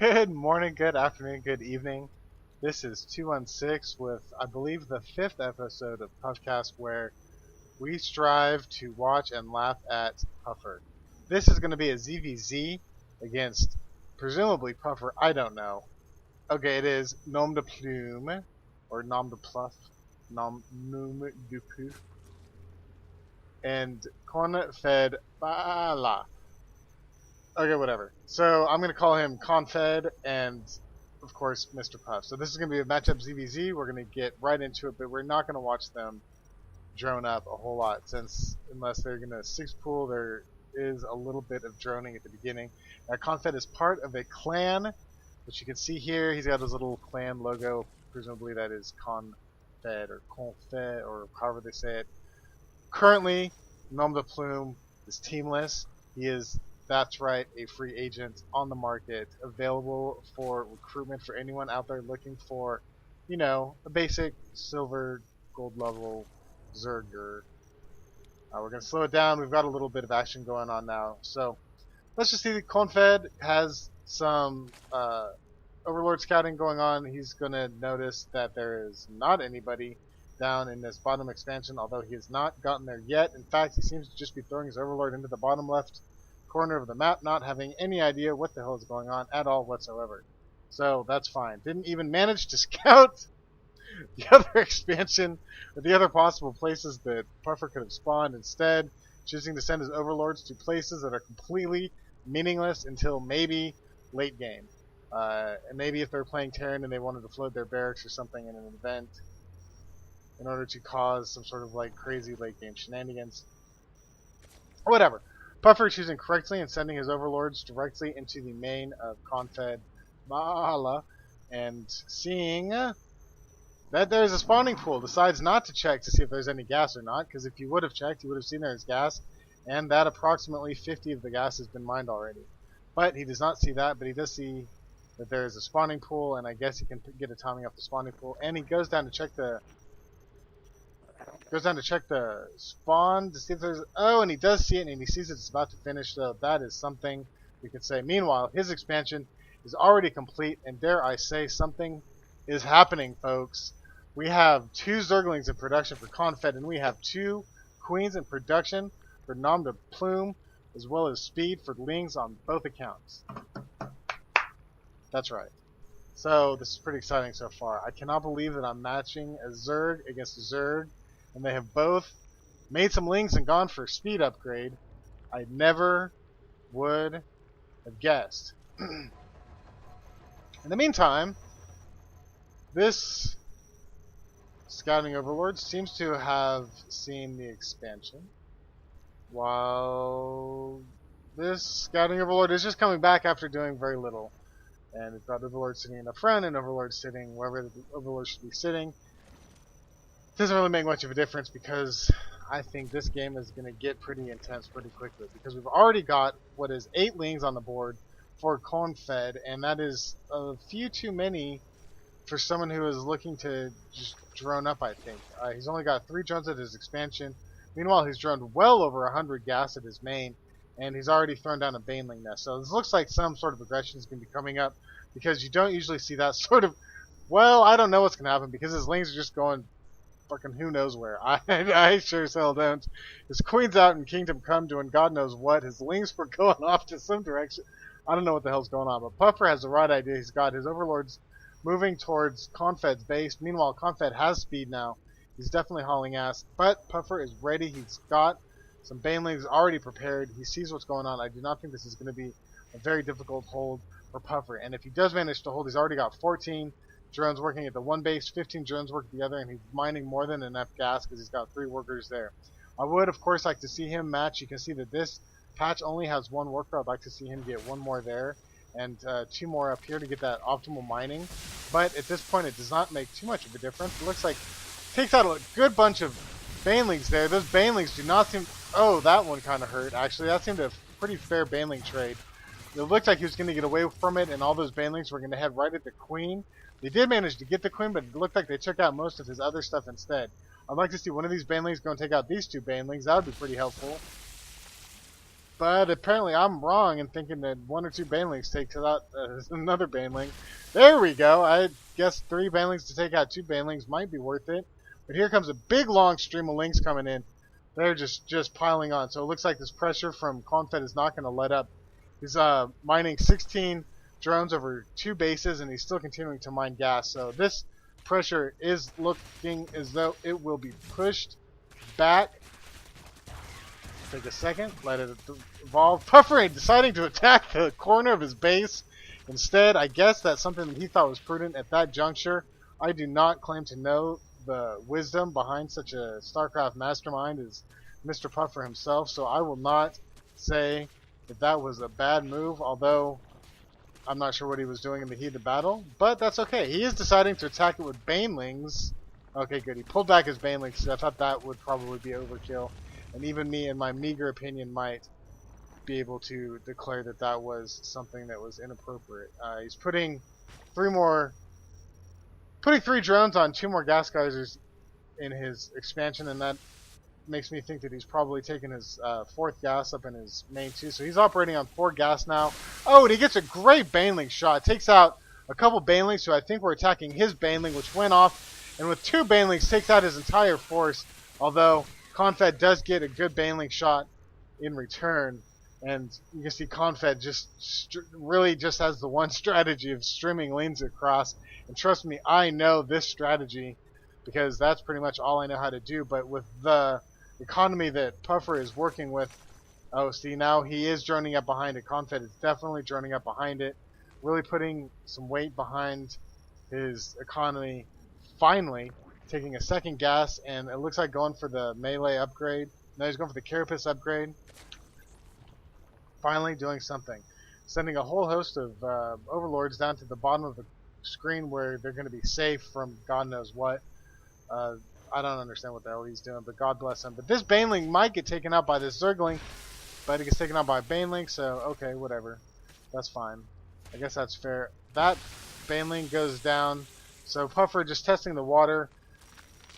Good morning, good afternoon, good evening. This is 216 with, I believe, the fifth episode of PuffCast where we strive to watch and laugh at Puffer. This is going to be a ZVZ against, presumably, Puffer. I don't know. Okay, it is Nom de Plume, or Nom de Pluff, Nom de Pouf, and Confed Bala. Okay, whatever. So I'm going to call him Confed and, of course, Mr. Puff. So this is going to be a matchup ZVZ. We're going to get right into it, but we're not going to watch them drone up a whole lot since unless they're going to six pool, there is a little bit of droning at the beginning. Now, Confed is part of a clan, which you can see here. He's got his little clan logo. Presumably that is Confed or however they say it. Currently, Nom de Plume is teamless. He is, that's right, a free agent on the market, available for recruitment for anyone out there looking for, you know, a basic silver, gold level Zerger. We're going to slow it down. We've got a little bit of action going on now. So let's just see that Confed has some Overlord scouting going on. He's going to notice that there is not anybody down in this bottom expansion, although he has not gotten there yet. In fact, he seems to just be throwing his Overlord into the bottom left corner of the map, not having any idea what the hell is going on at all whatsoever. So that's fine. Didn't even manage to scout the other expansion or the other possible places that Puffer could have spawned, instead choosing to send his overlords to places that are completely meaningless until maybe late game. And maybe if they're playing Terran and they wanted to float their barracks or something in an event in order to cause some sort of like crazy late game shenanigans. Or whatever. Puffer choosing correctly and sending his overlords directly into the main of Confed Mahala, and seeing that there's a spawning pool, decides not to check to see if there's any gas or not, because if you would have checked, you would have seen there's gas, and that approximately 50 of the gas has been mined already. But he does not see that, but he does see that there is a spawning pool, and I guess he can get a timing off the spawning pool, and he goes down to check the spawn to see if there's... Oh, and he does see it, and he sees it's about to finish, so that is something we could say. Meanwhile, his expansion is already complete, and dare I say, something is happening, folks. We have 2 Zerglings in production for Confed, and we have 2 Queens in production for Nom de Plume, as well as Speed for Lings on both accounts. That's right. So, this is pretty exciting so far. I cannot believe that I'm matching a Zerg against a Zerg, and they have both made some Lings and gone for speed upgrade. I never would have guessed. In the meantime, this Scouting Overlord seems to have seen the expansion, while this Scouting Overlord is just coming back after doing very little. And we've got Overlord sitting in the front and Overlord sitting wherever the Overlord should be sitting. Doesn't really make much of a difference because I think this game is going to get pretty intense pretty quickly, because we've already got what is 8 Lings on the board for Confed, and that is a few too many for someone who is looking to just drone up, I think. He's only got 3 drones at his expansion. Meanwhile, he's droned well over 100 gas at his main, and he's already thrown down a Baneling nest. So this looks like some sort of aggression is going to be coming up, because you don't usually see that sort of... Well, I don't know what's going to happen, because his Lings are just going fucking who knows where. I sure as hell don't. His Queen's out in Kingdom Come doing God knows what. His Lings were going off to some direction. I don't know what the hell's going on, but Puffer has the right idea. He's got his Overlords moving towards Confed's base. Meanwhile, Confed has speed now. He's definitely hauling ass, but Puffer is ready. He's got some Banelings already prepared. He sees what's going on. I do not think this is going to be a very difficult hold for Puffer. And if he does manage to hold, he's already got 14 drones working at the one base, 15 drones working at the other, and he's mining more than enough gas because he's got 3 workers there. I would, of course, like to see him match. You can see that this patch only has 1 worker. I'd like to see him get 1 more there and 2 more up here to get that optimal mining. But at this point, it does not make too much of a difference. It looks like it takes out a good bunch of Banelings there. Those Banelings do not seem... Oh, that one kind of hurt, actually. That seemed a pretty fair Baneling trade. It looked like he was going to get away from it, and all those Banelings were going to head right at the Queen. They did manage to get the Queen, but it looked like they took out most of his other stuff instead. I'd like to see one of these Banelings go and take out these 2 Banelings. That would be pretty helpful. But apparently I'm wrong in thinking that 1 or 2 banelings take out another baneling. There we go. I guess 3 banelings to take out 2 banelings might be worth it. But here comes a big long stream of lings coming in. They're just piling on. So it looks like this pressure from Confed is not going to let up. He's mining 16 drones over 2 bases, and he's still continuing to mine gas. So this pressure is looking as though it will be pushed back. Take a second, let it evolve. Puffer deciding to attack the corner of his base. Instead, I guess that's something that he thought was prudent at that juncture. I do not claim to know the wisdom behind such a StarCraft mastermind as Mr. Puffer himself, so I will not say that that was a bad move, although I'm not sure what he was doing in the heat of battle, but that's okay. He is deciding to attack it with banelings. Okay, good. He pulled back his banelings because I thought that would probably be overkill. And even me, in my meager opinion, might be able to declare that that was something that was inappropriate. He's putting 3 drones on 2 more gas geysers in his expansion, and that makes me think that he's probably taken his 4th gas up in his main too. So he's operating on 4 gas now. Oh, and he gets a great baneling shot. Takes out a couple banelings who I think were attacking his baneling, which went off, and with 2 banelings takes out his entire force, although Confed does get a good baneling shot in return, and you can see Confed really just has the one strategy of streaming lanes across, and trust me, I know this strategy because that's pretty much all I know how to do. But with the economy that Puffer is working with, oh, see, now he is droning up behind it. Confed is definitely droning up behind it, really putting some weight behind his economy. Finally taking a 2nd gas, and it looks like going for the melee upgrade. No, he's going for the carapace upgrade. Finally doing something. Sending a whole host of overlords down to the bottom of the screen where they're going to be safe from God knows what. I don't understand what the hell he's doing, but God bless him. But this baneling might get taken out by this zergling, but it gets taken out by a baneling, so okay, whatever. That's fine. I guess that's fair. That baneling goes down. So Puffer just testing the water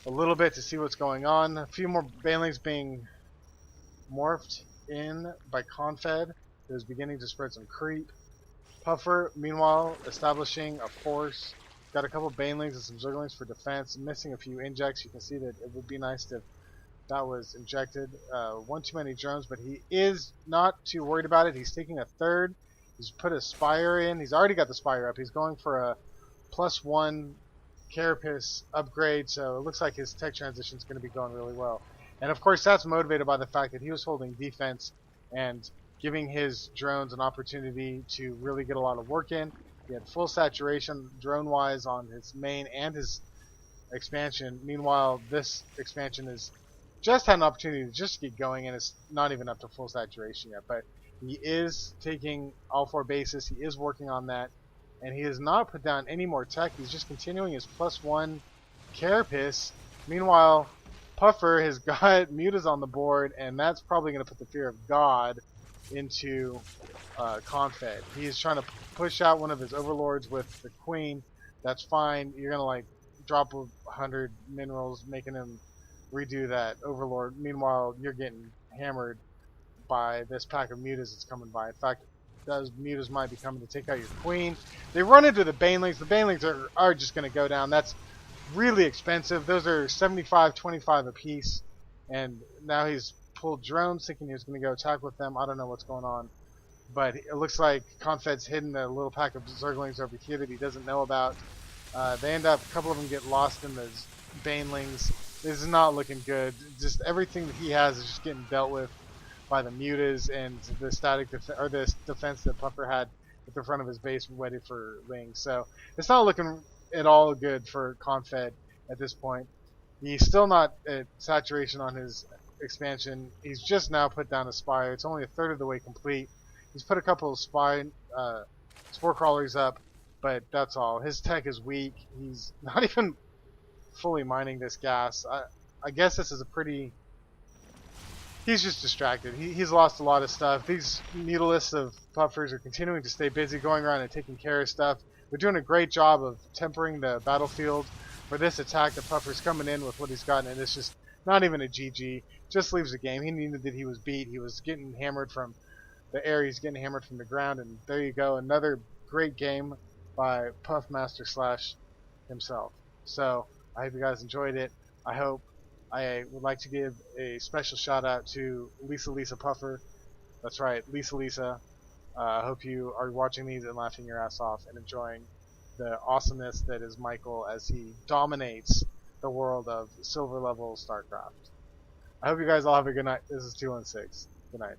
a little bit to see what's going on. A few more banelings being morphed in by Confed, who is beginning to spread some creep. Puffer, meanwhile, establishing a force. Got a couple banelings and some zerglings for defense. Missing a few injects. You can see that it would be nice if that was injected. One too many drones, but he is not too worried about it. He's taking a 3rd. He's put a Spire in. He's already got the Spire up. He's going for a +1 carapace upgrade, so it looks like his tech transition is going to be going really well. And of course that's motivated by the fact that he was holding defense and giving his drones an opportunity to really get a lot of work in. He had full saturation drone wise on his main and his expansion. Meanwhile, this expansion is just had an opportunity to just get going, and it's not even up to full saturation yet, but he is taking all 4 bases. He is working on that. And he has not put down any more tech. He's just continuing his +1 carapace. Meanwhile, Puffer has got mutas on the board, and that's probably going to put the fear of God into Confed. He is trying to push out one of his overlords with the queen. That's fine. You're going to like drop 100 minerals, making him redo that overlord. Meanwhile, you're getting hammered by this pack of mutas that's coming by. In fact, those mutas might be coming to take out your queen. They run into the banelings. The banelings are just going to go down. That's really expensive. Those are 75-25 apiece. And now he's pulled drones, thinking he was going to go attack with them. I don't know what's going on. But it looks like Confed's hidden a little pack of zerglings over here that he doesn't know about. They end up, a couple of them get lost in the banelings. This is not looking good. Just everything that he has is just getting dealt with by the mutas and the static defense that Puffer had at the front of his base ready for lings. So it's not looking at all good for Confed at this point. He's still not at saturation on his expansion. He's just now put down a Spire. It's only a 1/3 of the way complete. He's put a couple of spore crawlers up, but that's all. His tech is weak. He's not even fully mining this gas. I guess this is a pretty... He's just distracted. He's lost a lot of stuff. These mutalisks of Puffers are continuing to stay busy, going around and taking care of stuff. They're doing a great job of tempering the battlefield for this attack. The Puffer's coming in with what he's gotten, and it's just not even a GG. Just leaves the game. He knew that he was beat. He was getting hammered from the air. He's getting hammered from the ground, and there you go, another great game by Puffmaster Slash himself. So I hope you guys enjoyed it. I would like to give a special shout out to Lisa Puffer. That's right, Lisa. I hope you are watching these and laughing your ass off and enjoying the awesomeness that is Michael as he dominates the world of silver level StarCraft. I hope you guys all have a good night. This is 216. Good night.